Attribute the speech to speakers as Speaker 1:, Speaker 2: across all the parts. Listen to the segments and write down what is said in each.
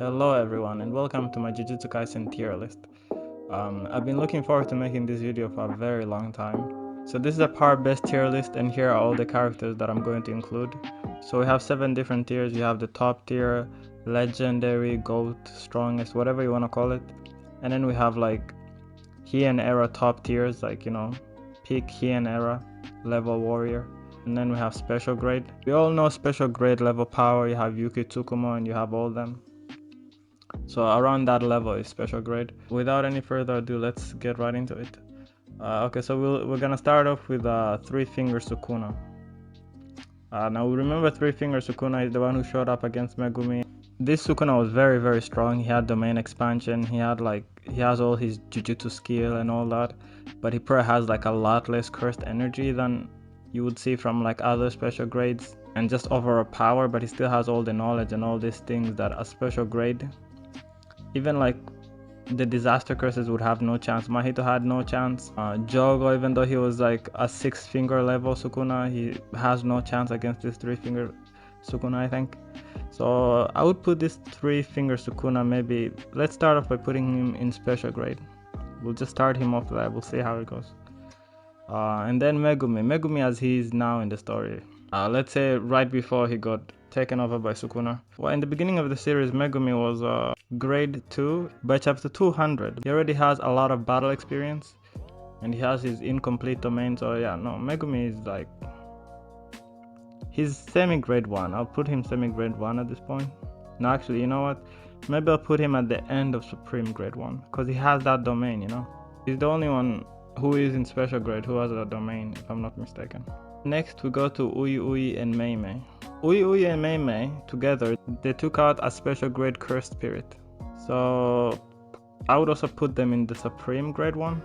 Speaker 1: Hello everyone and welcome to my Jujutsu Kaisen tier list. I've been looking forward to making this video for a very long time. So this is a power-based tier list and here are all the characters that I'm going to include. So we have 7 different tiers. You have the top tier, legendary, goat, strongest, whatever you want to call it. And then we have like Heian era top tiers, like peak Heian era level warrior. And then we have special grade. We all know special grade level power. You have Yuki Tsukumo and you have all them. So around that level is special grade. Without any further ado, let's get right into it. Okay, so we're gonna start off with Three Finger Sukuna. Now we remember Three Finger Sukuna is the one who showed up against Megumi. This Sukuna was very strong. He had domain expansion. He has all his Jujutsu skill and all that, but he probably has like a lot less cursed energy than you would see from like other special grades, and just overall power. But he still has all the knowledge and all these things that a special grade. Even like the disaster curses would have no chance. Mahito had no chance. Jogo, even though he was like a 6-finger level Sukuna, he has no chance against this 3-finger Sukuna, I think. So I would put this 3-finger Sukuna, maybe let's start off by putting him in special grade. We'll just start him off there. We'll see how it goes. And then Megumi as he is now in the story. Let's say right before he got taken over by Sukuna. Well, in the beginning of the series, Megumi was grade 2. By chapter 200, he already has a lot of battle experience, and he has his incomplete domain. So yeah, no, Megumi is like, he's semi-grade 1. I'll put him semi-grade 1 at this point. No, actually, you know what? Maybe I'll put him at the end of Supreme grade 1, because he has that domain, He's the only one who is in special grade who has a domain, if I'm not mistaken. Next, we go to Uyi and Mei. Uyi and Mei together, they took out a special grade cursed spirit. So I would also put them in the Supreme grade 1.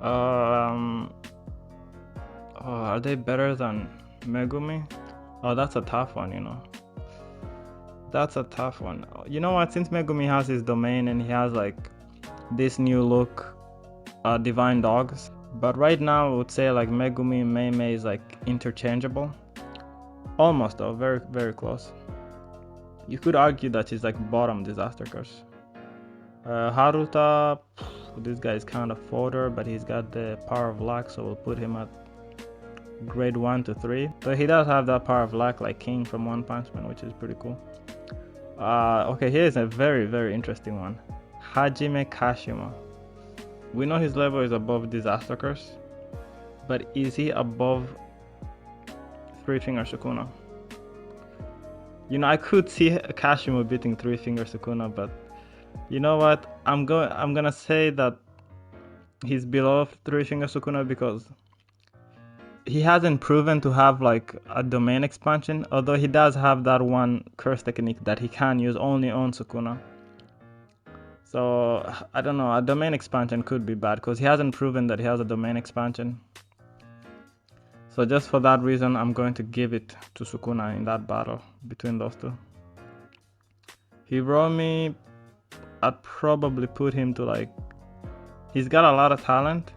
Speaker 1: Are they better than Megumi? Oh, that's a tough one, That's a tough one. You know what? Since Megumi has his domain and he has like this new look, Divine Dogs. But right now I would say like Megumi and Mei is like interchangeable. Almost though, very close. You could argue that he's like bottom disaster curse. Haruta, this guy is kind of fodder, but he's got the power of luck, so we'll put him at grade 1 to 3. So he does have that power of luck like King from One Punch Man, which is pretty cool. Okay, here's a very interesting one. Hajime Kashima. We know his level is above disaster curse, but is he above 3-finger Sukuna? I could see Kashima beating 3-finger Sukuna, but you know what? I'm gonna say that he's below 3-finger Sukuna because he hasn't proven to have like a domain expansion, although he does have that one curse technique that he can use only on Sukuna. So I don't know, a domain expansion could be bad because he hasn't proven that he has a domain expansion. So just for that reason, I'm going to give it to Sukuna in that battle between those two. Hiromi, I'd probably put him to like, he's got a lot of talent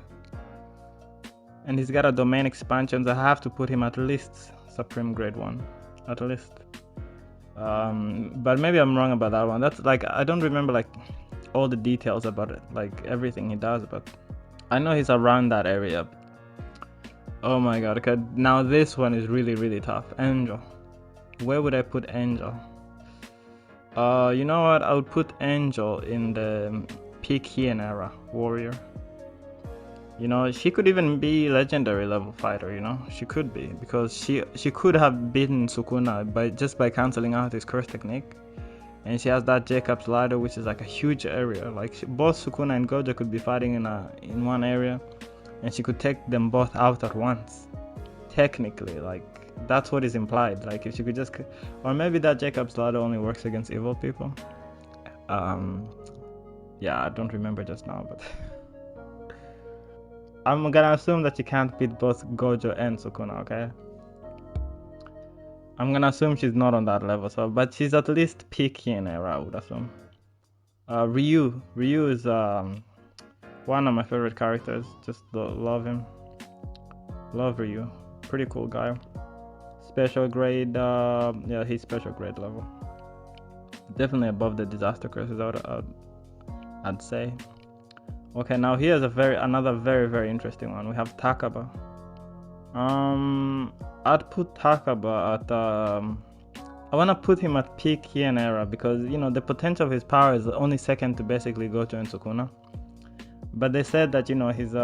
Speaker 1: and he's got a domain expansion, so I have to put him at least Supreme grade 1, at least. But maybe I'm wrong about that one. That's like, I don't remember like all the details about it, like everything he does, but I know he's around that area. Oh my god, okay, now this one is really tough. Angel. Where would I put Angel? You know what, I would put Angel in the peak Heian era warrior. She could even be legendary level fighter, she could be, because she could have beaten Sukuna by cancelling out his curse technique. And she has that Jacob's ladder, which is like a huge area. Like both Sukuna and Gojo could be fighting in one area, and she could take them both out at once. Technically, like that's what is implied. Like if she could just, or maybe that Jacob's ladder only works against evil people. Yeah, I don't remember just now, but I'm gonna assume that you can't beat both Gojo and Sukuna. Okay. I'm gonna assume she's not on that level, but she's at least peak Heian era, I would assume. Ryu is one of my favorite characters. Just love him. Love Ryu. Pretty cool guy. Special grade, yeah, he's special grade level. Definitely above the disaster curses, I'd say. Okay, now here's another very interesting one. We have Takaba. I'd put Takaba at I wanna put him at peak Heian era because the potential of his power is only second to basically Gojo and Sukuna. But they said that he's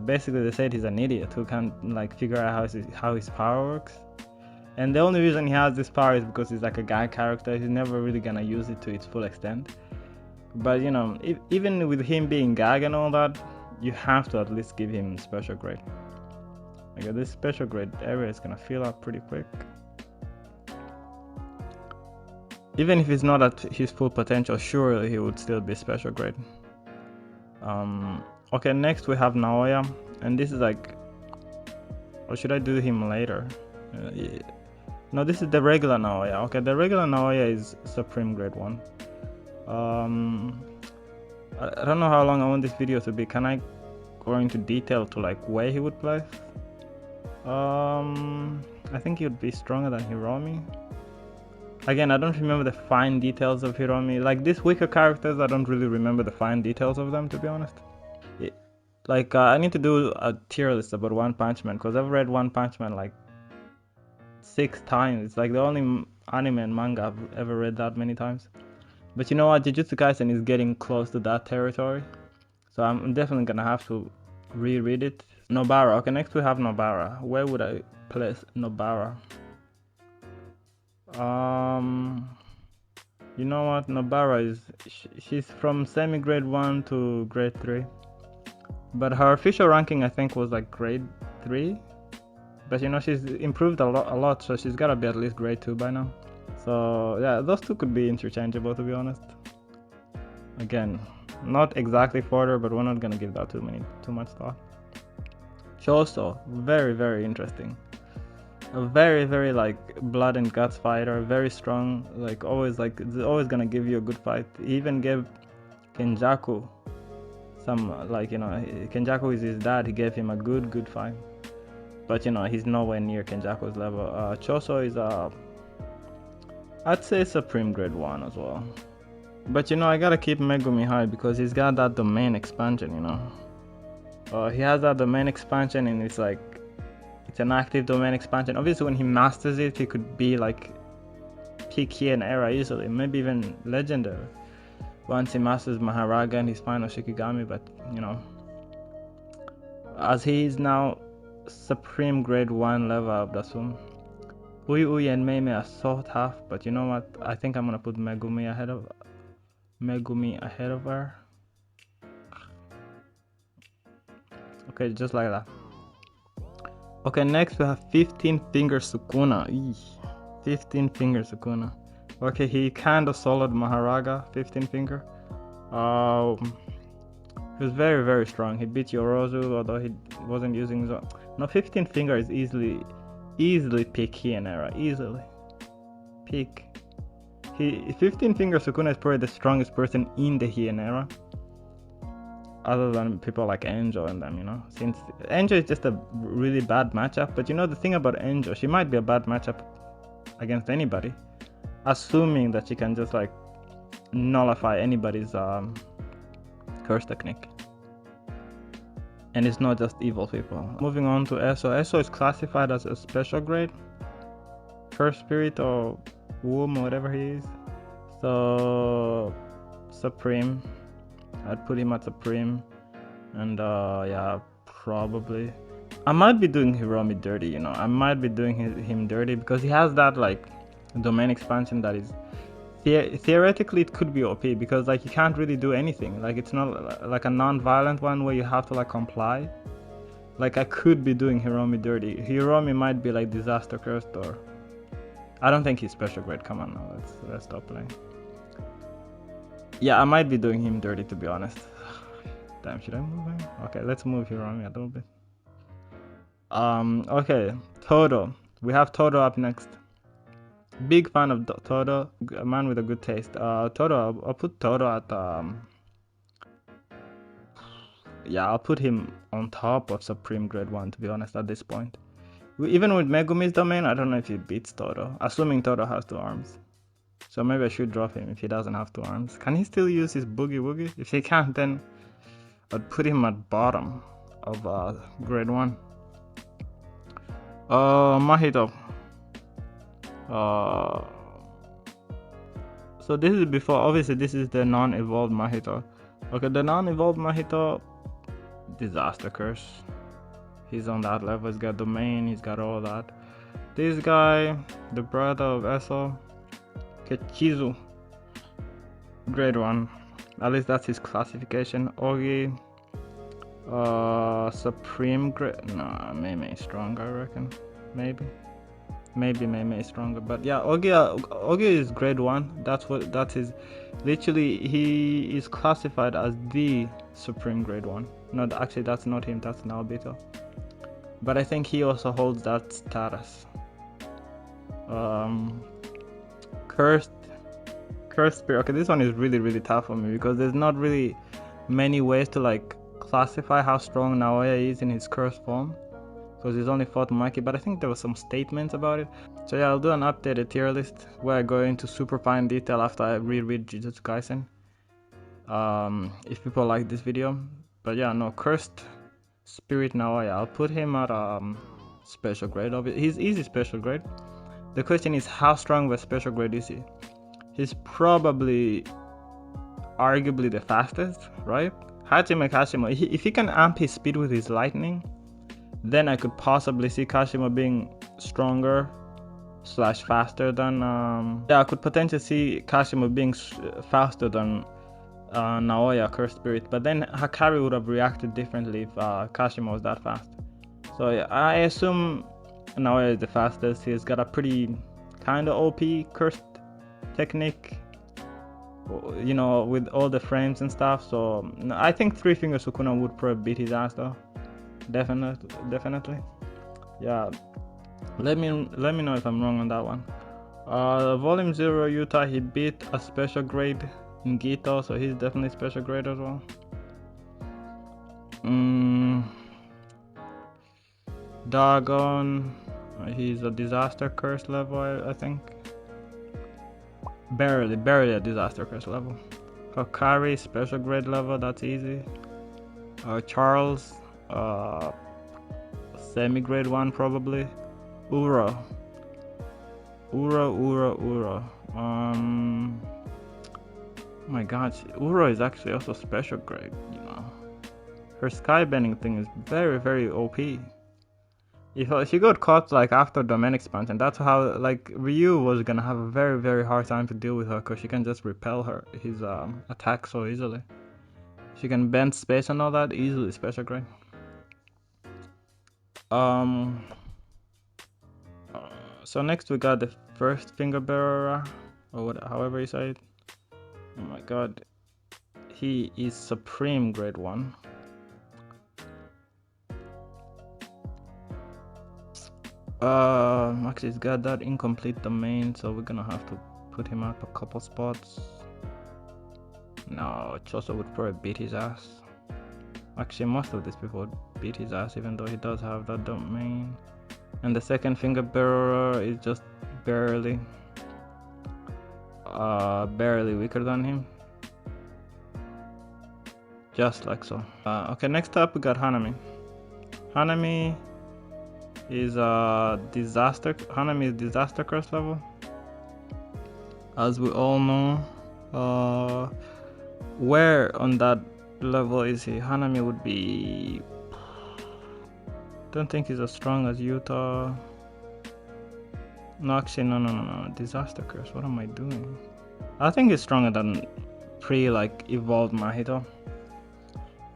Speaker 1: basically they said he's an idiot who can't like figure out how his power works. And the only reason he has this power is because he's like a guy character. He's never really gonna use it to its full extent. But even with him being gag and all that, you have to at least give him special grade. Like this special grade area is gonna fill up pretty quick. Even if he's not at his full potential, surely he would still be special grade. Okay, next we have Naoya, and this is like, or should I do him later? Yeah. No, this is the regular Naoya. Okay, the regular Naoya is Supreme Grade 1. I don't know how long I want this video to be. Can I go into detail to like where he would place? I think he would be stronger than Hiromi. Again, I don't remember the fine details of Hiromi. Like these weaker characters, I don't really remember the fine details of them, to be honest. I need to do a tier list about One Punch Man because I've read One Punch Man like 6 times. It's like the only anime and manga I've ever read that many times. But you know what? Jujutsu Kaisen is getting close to that territory. So I'm definitely gonna have to reread it. Nobara. Okay, next we have Nobara. Where would I place Nobara? You know what? Nobara is she's from semi-grade 1 to grade 3. But her official ranking I think was like grade 3. But she's improved a lot, so she's gotta be at least grade 2 by now. So yeah, those two could be interchangeable, to be honest. Again, not exactly fodder, but we're not gonna give that too much thought. Choso, very interesting. A very like blood and guts fighter, very strong, like always gonna give you a good fight. He even gave Kenjaku some Kenjaku is his dad, he gave him a good fight. But he's nowhere near Kenjaku's level. Choso is I'd say Supreme Grade 1 as well. But I gotta keep Megumi high because he's got that domain expansion, he has that domain expansion and it's an active domain expansion. Obviously when he masters it, he could be like peak Heian era easily, maybe even legendary once he masters Maharaga and his final Shikigami. But as he is now Supreme Grade 1 level, I would assume. Uy and Meimei are so tough, but you know what? I think I'm gonna put Megumi ahead of her. Okay, just like that. Okay, next we have 15 Finger Sukuna. 15 Finger Sukuna. Okay, he kinda soloed Maharaga, 15 Finger. He was very strong. He beat Yorozu, although he wasn't using Zo. No, 15 Finger is easily peak Heian era. Easily. Peak. 15 Finger Sukuna is probably the strongest person in the Heian era. Other than people like Angel and them, Since Angel is just a really bad matchup. But the thing about Angel, she might be a bad matchup against anybody. Assuming that she can just nullify anybody's curse technique. And it's not just evil people. Moving on to Eso. Eso is classified as a special grade. Curse spirit or womb or whatever he is. So Supreme. I'd put him at Supreme. And yeah, probably. I might be doing Hiromi dirty, I might be doing him dirty because he has that domain expansion that is theoretically it could be OP because you can't really do anything. It's not like a non-violent one where you have to comply. I could be doing Hiromi dirty. Hiromi might be disaster cursed, or I don't think he's special grade. Come on now, let's stop playing. Yeah, I might be doing him dirty, to be honest. Damn, should I move him? Okay, let's move Hiromi a little bit. Okay, Todo. We have Todo up next. Big fan of Todo, a man with a good taste. Todo, I'll put Todo at yeah, I'll put him on top of Supreme Grade 1, to be honest, at this point. Even with Megumi's domain, I don't know if he beats Todo, assuming Todo has 2 arms. So maybe I should drop him if he doesn't have 2 arms. Can he still use his boogie woogie? If he can't, then I'd put him at bottom of grade 1. Mahito. So this is before, obviously this is the non-evolved Mahito. Okay, the non-evolved Mahito, disaster curse. He's on that level, he's got domain, he's got all that. This guy, the brother of Eso, Kechizu, grade 1. At least that's his classification. Ogi, supreme grade. Nah, Mei stronger, I reckon. Maybe Mei stronger, but yeah, Ogi is grade 1. That is literally, he is classified as the supreme grade 1. No, actually that's not him, that's Naobito, but I think he also holds that status. Cursed spirit. Okay, this one is really tough for me because there's not really many ways to like classify how strong Naoya is in his cursed form, because he's only fought Maki, but I think there was some statements about it. So yeah, I'll do an updated tier list where I go into super fine detail after I reread Jujutsu Kaisen, if people like this video. But yeah, no, cursed spirit Naoya, I'll put him at special grade. He's easy special grade. The question is, how strong of a special grade is he? He's probably arguably the fastest, right? Hajime Kashimo, if he can amp his speed with his lightning, then I could possibly see Kashimo being stronger / faster than I could potentially see Kashimo being faster than Naoya Cursed Spirit, but then Hakari would have reacted differently if Kashimo was that fast. So yeah, I assume Naoya is the fastest. He's got a pretty kind of OP cursed technique, you know, with all the frames and stuff. So I think 3 Finger Sukuna would probably beat his ass though. Definitely. Yeah, let me know if I'm wrong on that one. Volume 0 Yuta, he beat a special grade in Gito, so he's definitely special grade as well. Dagon, he's a disaster curse level, I think. Barely a disaster curse level. Hakari, special grade level, that's easy. Charles, semi grade 1 probably. Ura. My god, Ura is actually also special grade, you know. Her skybending thing is very OP. If she got caught like after domain expansion, that's how like Ryu was gonna have a very hard time to deal with her, because she can just repel his attack so easily. She can bend space and all that easily, special grade. So next we got the first finger bearer, or however you say it. Oh my god, he is supreme grade 1. Actually he's got that incomplete domain, so we're gonna have to put him up a couple spots. No, Choso would probably beat his ass. Actually, most of these people would beat his ass, even though he does have that domain. And the second finger bearer is just barely weaker than him. Just like so. Okay, next up we got Hanami. Hanami is disaster curse level. As we all know. Where on that level is he? Hanami would be... Don't think he's as strong as Yuta. No, actually, no. Disaster curse. What am I doing? I think he's stronger than evolved Mahito.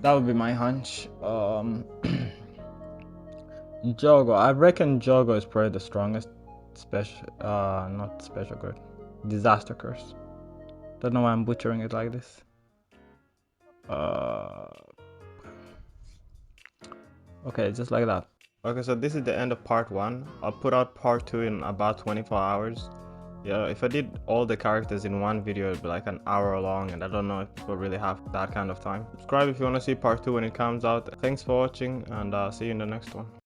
Speaker 1: That would be my hunch. Jogo. I reckon Jogo is probably the strongest not special grade. Disaster curse. Don't know why I'm butchering it like this. Okay, just like that. Okay, so this is the end of part 1. I'll put out part 2 in about 24 hours. Yeah, if I did all the characters in one video, it'd be like an hour long, and I don't know if people really have that kind of time. Subscribe if you want to see part 2 when it comes out. Thanks for watching, and see you in the next one.